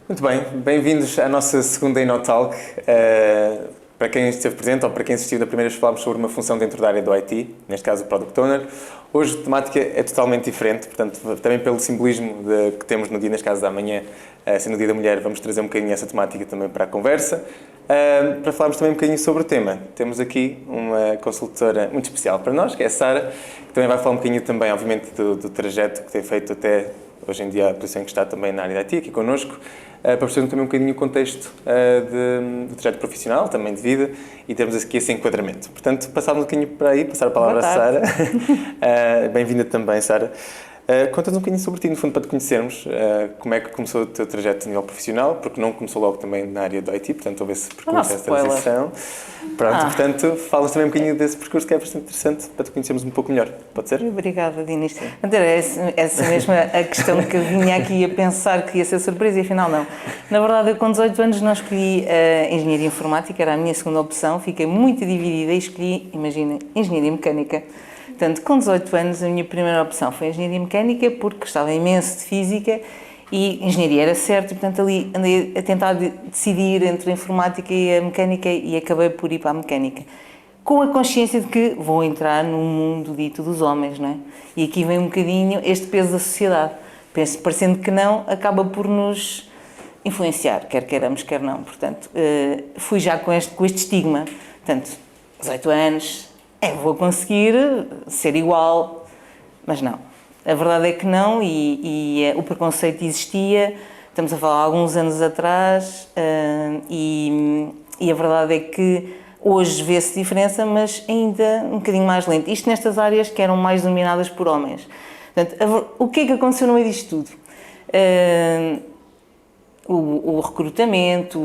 Muito bem, bem-vindos à nossa segunda InnoTalk. Para quem esteve presente ou para quem assistiu da primeira vez, falámos sobre uma função dentro da área do IT, neste caso o Product Owner. Hoje a temática é totalmente diferente, portanto, também pelo simbolismo que temos no dia, neste caso da manhã, sendo o Dia da Mulher, vamos trazer um bocadinho essa temática também para a conversa. Para falarmos também um bocadinho sobre o tema, temos aqui uma consultora muito especial para nós, que é a Sara, que também vai falar um bocadinho também, obviamente, do trajeto que tem feito até hoje em dia a posição em que está também na área da IT, aqui connosco, para percebermos também um bocadinho o contexto do trajeto profissional, também de vida, e termos aqui esse enquadramento. Portanto, passar um bocadinho para aí, passar a palavra à Sara. Bem-vinda também, Sara. Conta-nos um bocadinho sobre ti, no fundo, para te conhecermos, como é que começou o teu trajeto a nível profissional, porque não começou logo também na área do IT, portanto, houve esse percurso, essa transição. Pronto, portanto, falas também um bocadinho desse percurso que é bastante interessante para te conhecermos um pouco melhor. Pode ser? Obrigada, Dinis. Era essa mesma a questão que eu vinha aqui a pensar que ia ser surpresa e afinal não. Na verdade, eu com 18 anos não escolhi a Engenharia Informática, era a minha segunda opção, fiquei muito dividida e escolhi, imagina, Engenharia Mecânica. Portanto, com 18 anos, a minha primeira opção foi Engenharia Mecânica, porque gostava imenso de Física e Engenharia era certo, e portanto ali andei a tentar decidir entre a Informática e a Mecânica e acabei por ir para a Mecânica. Com a consciência de que vou entrar num mundo dito dos homens, não é? E aqui vem um bocadinho este peso da sociedade. Parecendo que não, acaba por nos influenciar, quer queiramos, quer não. Portanto, fui já com este estigma. Portanto, 18 anos... vou conseguir ser igual, mas não. A verdade é que não e o preconceito existia, estamos a falar há alguns anos atrás e a verdade é que hoje vê-se diferença, mas ainda um bocadinho mais lento. Isto nestas áreas que eram mais dominadas por homens. Portanto, o que é que aconteceu no meio disto tudo? O recrutamento,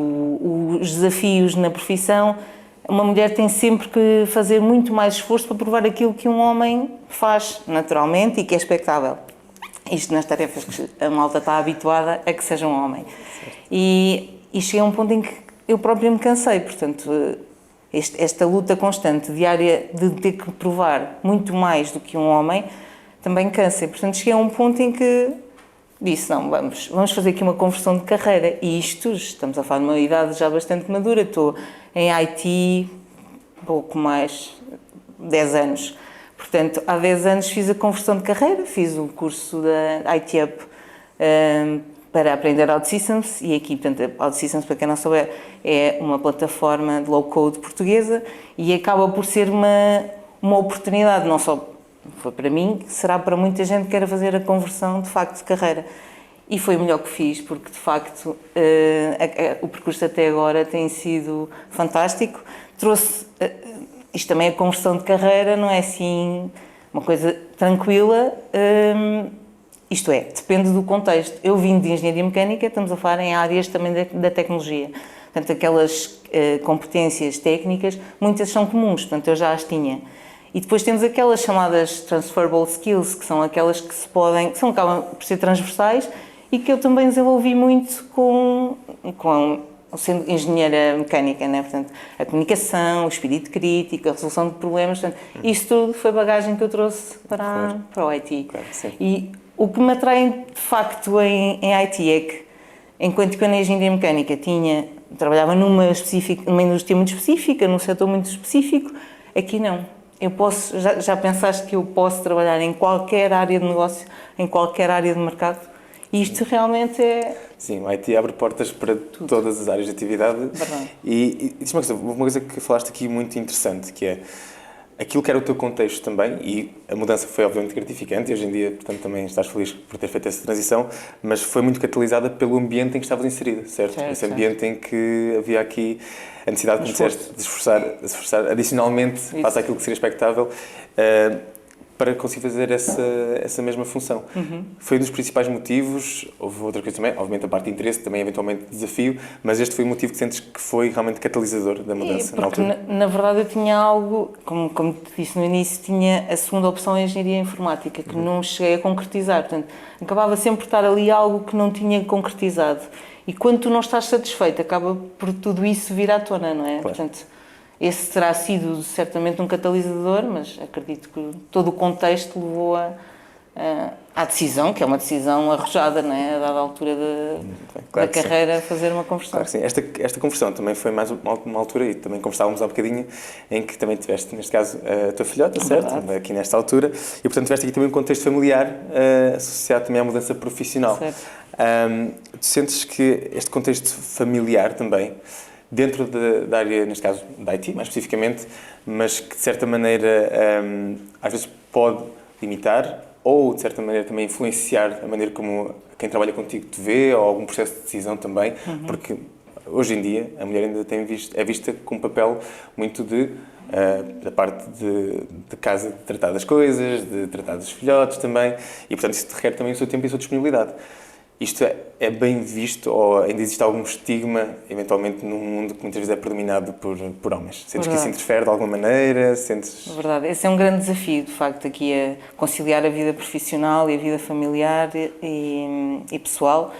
os desafios na profissão. Uma mulher tem sempre que fazer muito mais esforço para provar aquilo que um homem faz naturalmente e que é expectável. Isto nas tarefas que a malta está habituada a que seja um homem. E cheguei a um ponto em que eu própria me cansei, portanto, esta luta constante, diária, de ter que provar muito mais do que um homem, também cansa. Portanto, cheguei a um ponto em que disse, não, vamos fazer aqui uma conversão de carreira. E isto, estamos a falar de uma idade já bastante madura, estou em IT, pouco mais, 10 anos. Portanto, há 10 anos fiz a conversão de carreira, fiz o curso da IT Up para aprender OutSystems e aqui, portanto, OutSystems, para quem não souber, é uma plataforma de low-code portuguesa e acaba por ser uma oportunidade, não só foi para mim, será para muita gente que queira fazer a conversão, de facto, de carreira. E foi o melhor que fiz, porque, de facto, o percurso até agora tem sido fantástico. Trouxe... isto também é conversão de carreira, não é assim uma coisa tranquila. Isto é, depende do contexto. Eu vim de Engenharia Mecânica, estamos a falar em áreas também da tecnologia. Portanto, aquelas competências técnicas, muitas são comuns, portanto, eu já as tinha. E depois temos aquelas chamadas transferable skills, que são aquelas que acabam por ser transversais e que eu também desenvolvi muito sendo engenheira mecânica, né? Portanto, a comunicação, o espírito crítico, a resolução de problemas, portanto, isso tudo foi bagagem que eu trouxe para o IT. Claro, e o que me atrai de facto em IT é que, enquanto que eu na engenharia mecânica trabalhava numa indústria muito específica, num setor muito específico, aqui não. Eu posso, já pensaste que eu posso trabalhar em qualquer área de negócio, em qualquer área de mercado? E isto realmente é... Sim, o IT abre portas para todas as áreas de atividade. Verdade. E diz uma coisa que falaste aqui muito interessante, que é aquilo que era o teu contexto também, e a mudança foi obviamente gratificante, e hoje em dia, portanto, também estás feliz por ter feito essa transição, mas foi muito catalisada pelo ambiente em que estavas inserida, certo? Esse ambiente em que havia aqui a necessidade, como disseste, de esforçar adicionalmente face àquilo que seria expectável, para conseguir fazer essa mesma função. Foi um dos principais motivos, houve outra coisa também, obviamente a parte de interesse, também eventualmente desafio, mas este foi o motivo que sentes que foi realmente catalisador da mudança na altura? Na verdade eu tinha algo, como te disse no início, tinha a segunda opção em Engenharia Informática, que não cheguei a concretizar, portanto, acabava sempre por estar ali algo que não tinha concretizado. E quando tu não estás satisfeito, acaba por tudo isso vir à tona, não é? Claro. Portanto, esse terá sido certamente um catalisador, mas acredito que todo o contexto levou a à decisão, que é uma decisão arrojada, não é? A dada altura da carreira, fazer uma conversão. Claro que sim. Esta conversão também foi mais uma altura, e também conversávamos há um bocadinho, em que também tiveste, neste caso, a tua filhota, certo? Verdade. Aqui nesta altura. E, portanto, tiveste aqui também um contexto familiar associado também à mudança profissional. Certo. Tu sentes que este contexto familiar também, dentro da área, neste caso, da IT, mais especificamente, mas que, de certa maneira, às vezes pode limitar ou, de certa maneira, também influenciar a maneira como quem trabalha contigo te vê ou algum processo de decisão também, porque hoje em dia a mulher ainda é vista com um papel muito da parte de casa, de tratar das coisas, de tratar dos filhotes também, e, portanto, isso requer também o seu tempo e a sua disponibilidade. Isto é bem visto ou ainda existe algum estigma, eventualmente, num mundo que muitas vezes é predominado por homens? Sentes que isso interfere de alguma maneira? Verdade. Esse é um grande desafio, de facto, aqui a conciliar a vida profissional e a vida familiar e pessoal.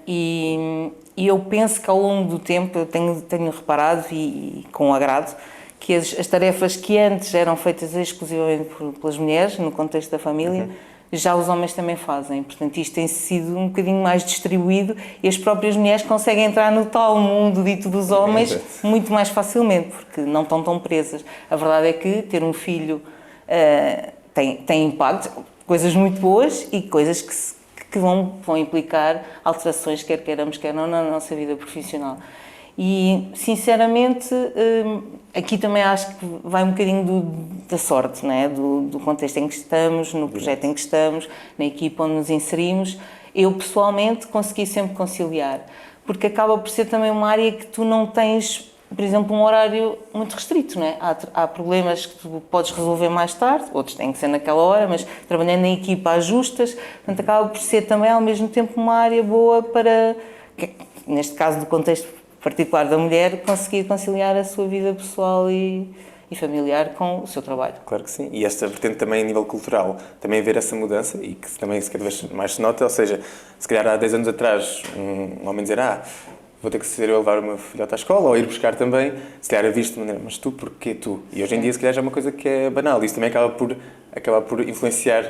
E eu penso que ao longo do tempo, eu tenho reparado e com agrado, que as tarefas que antes eram feitas exclusivamente pelas mulheres, no contexto da família, já os homens também fazem. Portanto, isto tem sido um bocadinho mais distribuído e as próprias mulheres conseguem entrar no tal mundo dito dos homens muito mais facilmente, porque não estão tão presas. A verdade é que ter um filho tem impacto, coisas muito boas e coisas que vão implicar alterações, quer queiramos, quer não, na nossa vida profissional. E, sinceramente, aqui também acho que vai um bocadinho da sorte, não é? Do contexto em que estamos, no projeto em que estamos, na equipa onde nos inserimos. Eu, pessoalmente, consegui sempre conciliar, porque acaba por ser também uma área que tu não tens, por exemplo, um horário muito restrito, não é? Há problemas que tu podes resolver mais tarde, outros têm que ser naquela hora, mas trabalhando em equipa ajustas, portanto, acaba por ser também, ao mesmo tempo, uma área boa para, neste caso, do contexto particular da mulher, conseguir conciliar a sua vida pessoal e familiar com o seu trabalho. Claro que sim. E esta vertente também a nível cultural, também ver essa mudança e que também cada vez mais se nota, ou seja, se calhar há 10 anos atrás um homem dizer vou ter que ser eu a levar uma filhota à escola ou ir buscar também, se calhar é visto de maneira, mas tu, porquê tu? E hoje em dia se calhar já é uma coisa que é banal. Isso também acaba por influenciar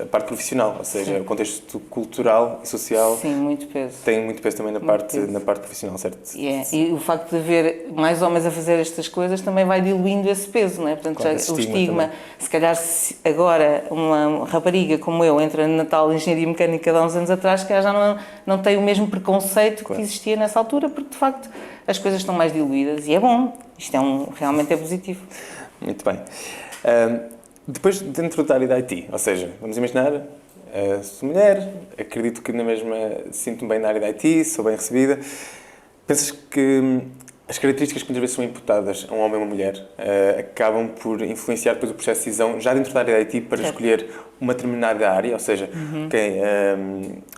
a parte profissional, ou seja, o contexto cultural e social. Sim, muito peso. Tem muito peso também na parte profissional, certo? E o facto de haver mais homens a fazer estas coisas também vai diluindo esse peso, não é? Portanto, claro, já, o estigma, se calhar agora uma rapariga como eu entra na tal engenharia mecânica de há uns anos atrás, que já não tem o mesmo preconceito que existia nessa altura, porque de facto as coisas estão mais diluídas e é bom. Isto realmente é positivo. Muito bem. Depois, dentro da área da IT, ou seja, vamos imaginar, sou mulher, acredito que na mesma sinto-me bem na área da IT, sou bem recebida. Pensas que as características que muitas vezes são imputadas a um homem ou uma mulher acabam por influenciar depois o processo de decisão já dentro da área da IT para escolher uma determinada área, ou seja,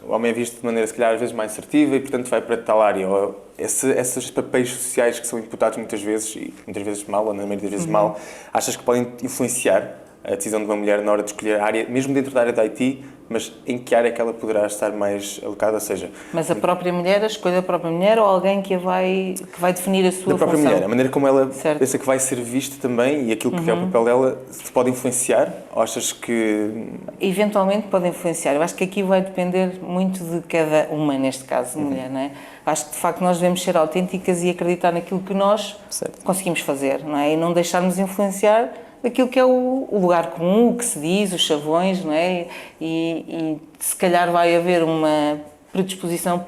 o homem é visto de maneira, se calhar, às vezes mais assertiva e, portanto, vai para tal área. Ou esses papéis sociais que são imputados muitas vezes, e muitas vezes mal, ou na maioria das vezes mal, achas que podem influenciar a decisão de uma mulher na hora de escolher a área, mesmo dentro da área da IT, mas em que área é que ela poderá estar mais alocada, ou seja... Mas a própria mulher, a escolha da própria mulher ou alguém que vai definir a sua da própria função? Mulher, a maneira como ela certo. pensa que vai ser vista também e aquilo que é o papel dela, se pode influenciar? Ou achas que... Eventualmente pode influenciar. Eu acho que aqui vai depender muito de cada uma, neste caso, mulher, não é? Acho que, de facto, nós devemos ser autênticas e acreditar naquilo que nós conseguimos fazer, não é? E não deixarmos influenciar daquilo que é o lugar comum, o que se diz, os chavões, não é? E se calhar vai haver uma predisposição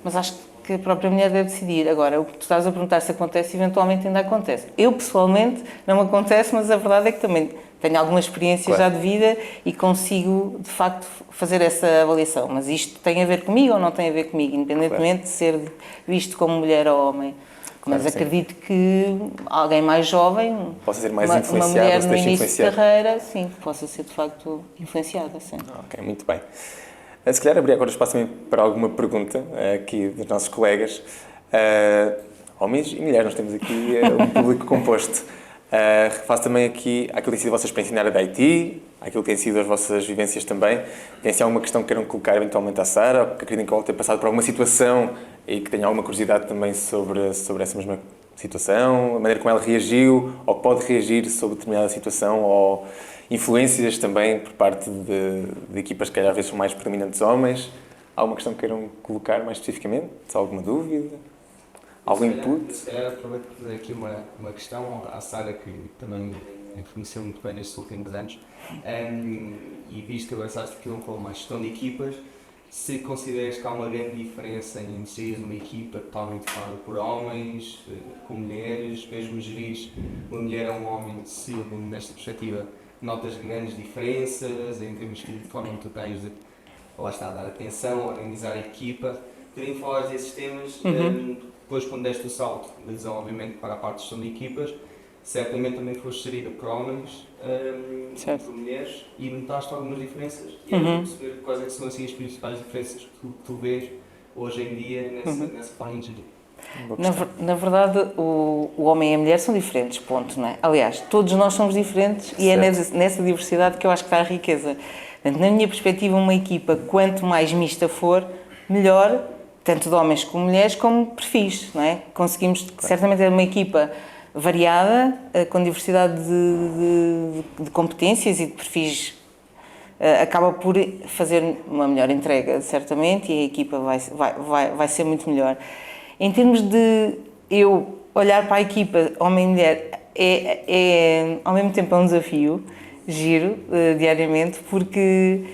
mas acho que a própria mulher deve decidir. Agora, o que tu estás a perguntar se acontece, eventualmente ainda acontece. Eu, pessoalmente, não acontece, mas a verdade é que também tenho alguma experiência já de vida e consigo, de facto, fazer essa avaliação. Mas isto tem a ver comigo ou não tem a ver comigo, independentemente de ser visto como mulher ou homem. Mas acredito que alguém mais jovem, possa ser mais uma mulher no início de carreira, sim, possa ser de facto influenciada. Sim. Ok, muito bem. Se calhar abrir agora espaço também para alguma pergunta aqui dos nossos colegas. Homens e mulheres, nós temos aqui um público composto. Faço também aqui aquilo que tem sido a vossa experiência na área da IT, aquilo que tem sido as vossas vivências também. Tem se alguma questão que queiram colocar eventualmente à Sara, ou que acreditem que ela tenha passado por alguma situação e que tenha alguma curiosidade também sobre essa mesma situação, a maneira como ela reagiu, ou pode reagir sobre determinada situação, ou influências também por parte de equipas que, calhar, às vezes são mais predominantes homens. Há alguma questão que queiram colocar mais especificamente? Alguma dúvida? Algum input? Se calhar aproveito para fazer aqui uma questão à Sara, que também me conheceu muito bem nestes últimos anos, e visto que avançaste aqui um pouco mais gestão de equipas, se consideras que há uma grande diferença em gerir uma equipa totalmente formada por homens, com mulheres, mesmo gerir uma mulher ou um homem, se nesta perspectiva notas grandes diferenças em termos de forma que tu tens de, lá está, dar atenção, organizar a equipa. Queria falar desses temas, depois quando deste o salto de desenvolvimento para a parte de gestão de equipas, certamente também foste gerida por homens, por mulheres, e notaste algumas diferenças. E eu quero perceber quais é que são assim, as principais diferenças que tu vês hoje em dia nessa forma de gerir. Na verdade, o homem e a mulher são diferentes, ponto, não é? Aliás, todos nós somos diferentes e é nessa diversidade que eu acho que está a riqueza. Portanto, na minha perspectiva, uma equipa, quanto mais mista for, melhor, tanto de homens como mulheres, como perfis, não é? Conseguimos certamente ter uma equipa variada, com diversidade de competências e de perfis, acaba por fazer uma melhor entrega, certamente, e a equipa vai ser muito melhor. Em termos de eu olhar para a equipa, homem e mulher, ao mesmo tempo é um desafio, giro, diariamente, porque,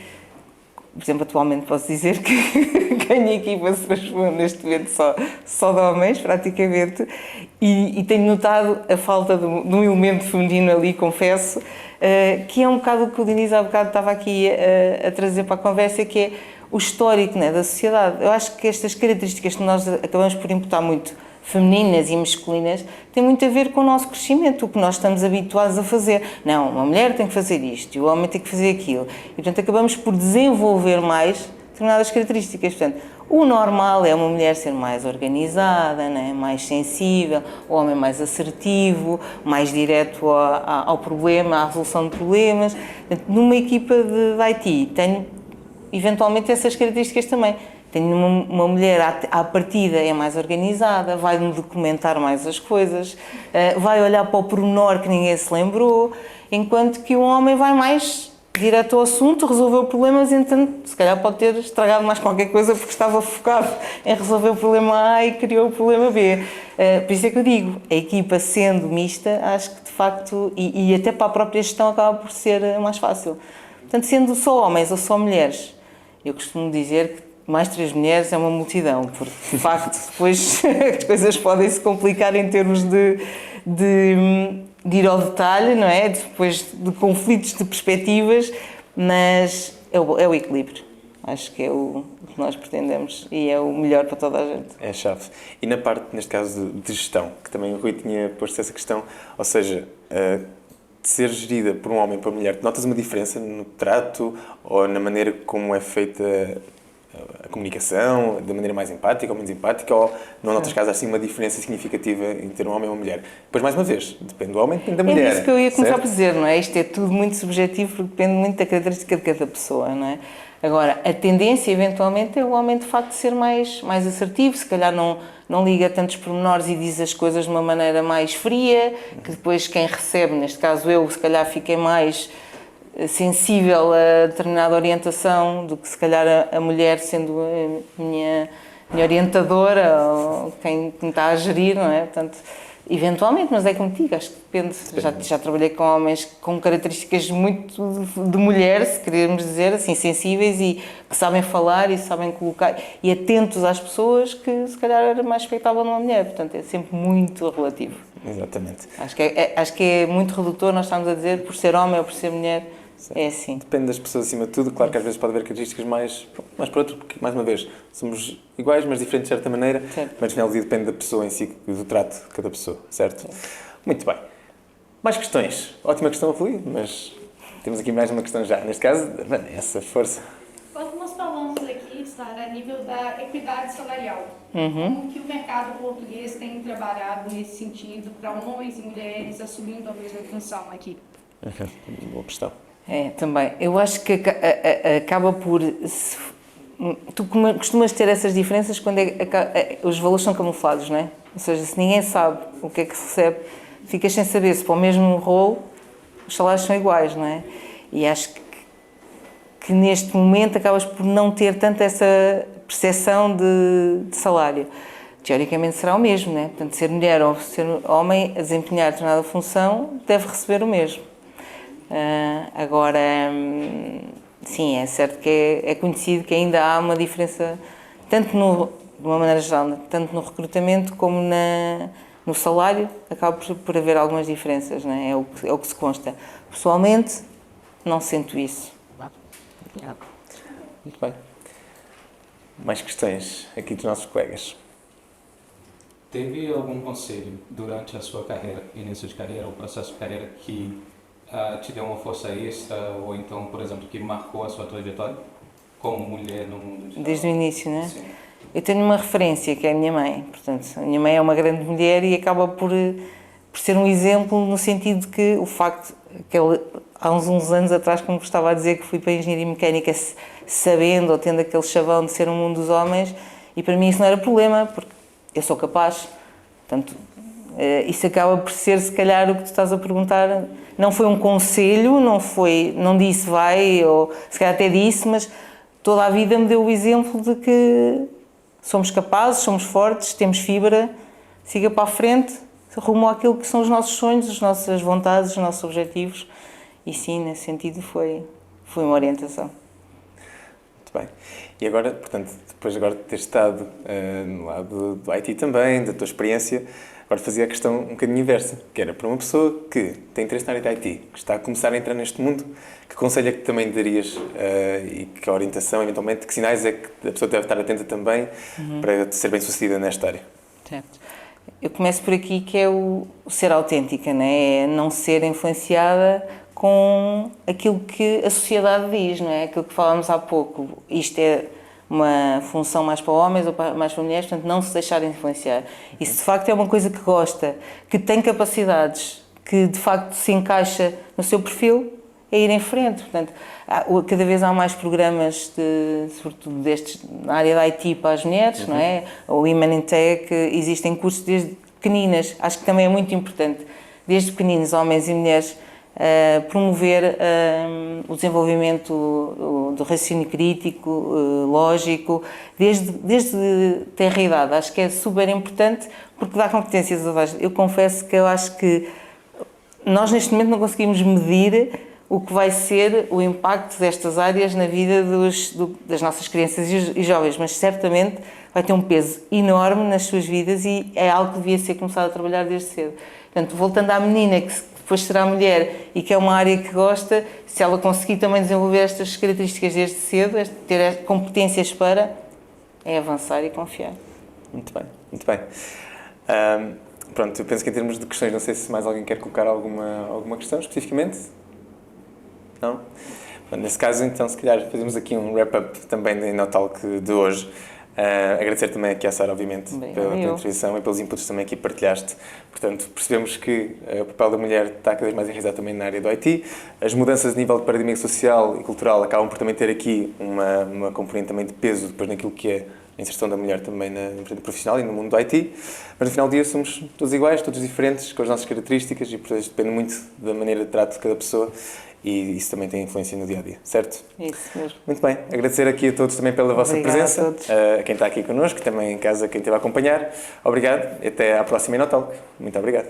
por exemplo, atualmente posso dizer que a minha equipa se transforma neste momento só de homens, praticamente, e tenho notado a falta de um elemento feminino ali, confesso, que é um bocado o que o Diniz há bocado estava aqui a trazer para a conversa, que é o histórico, né, da sociedade. Eu acho que estas características que nós acabamos por imputar muito, femininas e masculinas, têm muito a ver com o nosso crescimento, o que nós estamos habituados a fazer. Não, uma mulher tem que fazer isto e o homem tem que fazer aquilo. E, portanto, acabamos por desenvolver mais determinadas características. Portanto, o normal é uma mulher ser mais organizada, né, mais sensível, o homem mais assertivo, mais direto ao problema, à resolução de problemas. Portanto, numa equipa de IT, tenho eventualmente essas características também. Tenho uma mulher à partida é mais organizada, vai-me documentar mais as coisas, vai olhar para o pormenor que ninguém se lembrou, enquanto que o homem vai mais direto ao assunto, resolveu problemas, então se calhar pode ter estragado mais qualquer coisa porque estava focado em resolver o problema A e criou o problema B. Por isso é que eu digo, a equipa sendo mista, acho que de facto, e até para a própria gestão acaba por ser mais fácil. Portanto, sendo só homens ou só mulheres, eu costumo dizer que mais 3 mulheres é uma multidão, porque de facto depois as coisas podem se complicar em termos de ir ao detalhe, não é? Depois de conflitos de perspectivas, mas é o equilíbrio. Acho que é o que nós pretendemos e é o melhor para toda a gente. É a chave. E na parte, neste caso, de gestão, que também o Rui tinha posto essa questão, ou seja, de ser gerida por um homem ou por uma mulher, notas uma diferença no trato ou na maneira como é feita a comunicação, da maneira mais empática ou menos empática, ou não notas caso assim uma diferença significativa em ter um homem ou uma mulher? Pois, mais uma vez, depende do homem, depende da mulher. É isso que eu ia começar certo? por dizer, não é? Isto é tudo muito subjetivo porque depende muito da característica de cada pessoa, não é? Agora, a tendência, eventualmente, é o homem, de facto, ser mais assertivo, se calhar não liga tantos pormenores e diz as coisas de uma maneira mais fria, que depois quem recebe, neste caso eu, se calhar fiquei mais sensível a determinada orientação do que se calhar a mulher sendo a minha orientadora ou quem me está a gerir, não é? Portanto, eventualmente, mas é como digo, acho que depende. Já trabalhei com homens com características muito de mulher, se queremos dizer, assim, sensíveis e que sabem falar e sabem colocar e atentos às pessoas, que se calhar era mais expectável numa mulher. Portanto, é sempre muito relativo. Exatamente. Acho que é muito redutor nós estamos a dizer por ser homem ou por ser mulher. Sim. É assim. Depende das pessoas acima de tudo. Claro que às vezes pode haver características mais por outro, porque, mais uma vez, somos iguais, mas diferentes de certa maneira. Certo. Mas, afinal, depende da pessoa em si e do trato de cada pessoa, certo? Muito bem. Mais questões? Ótima questão, Rui, mas temos aqui mais uma questão já. Neste caso, Vanessa, força. Quando nós falamos aqui, Sara, a nível da equidade salarial, como que o mercado português tem trabalhado nesse sentido para homens e mulheres assumindo a mesma função aqui? Boa questão. Também. Eu acho que acaba por... Tu costumas ter essas diferenças quando os valores são camuflados, não é? Ou seja, se ninguém sabe o que é que se recebe, ficas sem saber se para o mesmo rolo os salários são iguais, não é? E acho que neste momento acabas por não ter tanto essa percepção de salário. Teoricamente será o mesmo, né? Portanto, ser mulher ou ser homem a desempenhar determinada função deve receber o mesmo. Agora, sim, é certo que é conhecido que ainda há uma diferença, tanto de uma maneira geral, tanto no recrutamento como no salário, acaba por haver algumas diferenças, não é? É o que se consta. Pessoalmente, não sinto isso. Muito bem. Mais questões aqui dos nossos colegas? Teve algum conselho durante a sua carreira, início de carreira, ou processo de carreira, que te deu uma força extra, ou então, por exemplo, que marcou a sua trajetória como mulher no mundo digital? Desde o início, não é? Sim. Eu tenho uma referência, que é a minha mãe. Portanto, a minha mãe é uma grande mulher e acaba por ser um exemplo no sentido de que o facto que há uns anos atrás, como estava a dizer, que fui para a Engenharia Mecânica sabendo ou tendo aquele chavão de ser um mundo dos homens, e para mim isso não era problema, porque eu sou capaz. Portanto, isso acaba por ser, se calhar, o que tu estás a perguntar. Não foi um conselho, não disse vai, ou se calhar até disse, mas toda a vida me deu o exemplo de que somos capazes, somos fortes, temos fibra, siga para a frente, rumo àquilo que são os nossos sonhos, as nossas vontades, os nossos objetivos. E sim, nesse sentido foi uma orientação. Muito bem. E agora, portanto, depois agora de ter estado no lado do IT também, da tua experiência, agora fazia a questão um bocadinho inversa, que era para uma pessoa que tem interesse na área de IT, que está a começar a entrar neste mundo, que conselho é que também darias e que orientação, eventualmente, que sinais é que a pessoa deve estar atenta também para ser bem-sucedida nesta área? Certo. Eu começo por aqui, que é o ser autêntica, não é? É não ser influenciada com aquilo que a sociedade diz, não é? Aquilo que falámos há pouco. Isto é uma função mais para homens ou mais para mulheres, portanto, não se deixar influenciar. E se de facto é uma coisa que gosta, que tem capacidades, que de facto se encaixa no seu perfil, é ir em frente. Portanto, cada vez há mais programas, sobretudo destes, na área da IT para as mulheres, não é? O Women in Tech, existem cursos desde pequeninas, acho que também é muito importante, desde pequeninos, homens e mulheres, promover o desenvolvimento do raciocínio crítico, lógico, desde tenra idade. Acho que é super importante porque dá competências a vários. Eu confesso que eu acho que nós neste momento não conseguimos medir o que vai ser o impacto destas áreas na vida das nossas crianças e jovens, mas certamente vai ter um peso enorme nas suas vidas e é algo que devia ser começado a trabalhar desde cedo. Portanto, voltando à menina que depois será mulher e que é uma área que gosta, se ela conseguir também desenvolver estas características desde cedo, ter competências para, é avançar e confiar. Muito bem, muito bem. Pronto, eu penso que em termos de questões, não sei se mais alguém quer colocar alguma questão especificamente? Não? Bom, nesse caso, então, se calhar fazemos aqui um wrap-up também da InnoTalk de hoje. Agradecer também aqui à Sara, obviamente, pela intervenção e pelos inputs também que partilhaste. Portanto, percebemos que o papel da mulher está cada vez mais enraizado também na área do IT. As mudanças a nível de paradigma social e cultural acabam por também ter aqui uma componente também de peso depois naquilo que é a inserção da mulher também na empresa profissional e no mundo do IT. Mas no final do dia somos todos iguais, todos diferentes, com as nossas características e portanto isto depende muito da maneira de trato de cada pessoa. E isso também tem influência no dia-a-dia, certo? Isso mesmo. Muito bem. Agradecer aqui a todos também pela vossa Obrigada presença. A todos. A quem está aqui connosco, também em casa, quem esteve a acompanhar. Obrigado e até à próxima InnoTalk. Muito obrigado.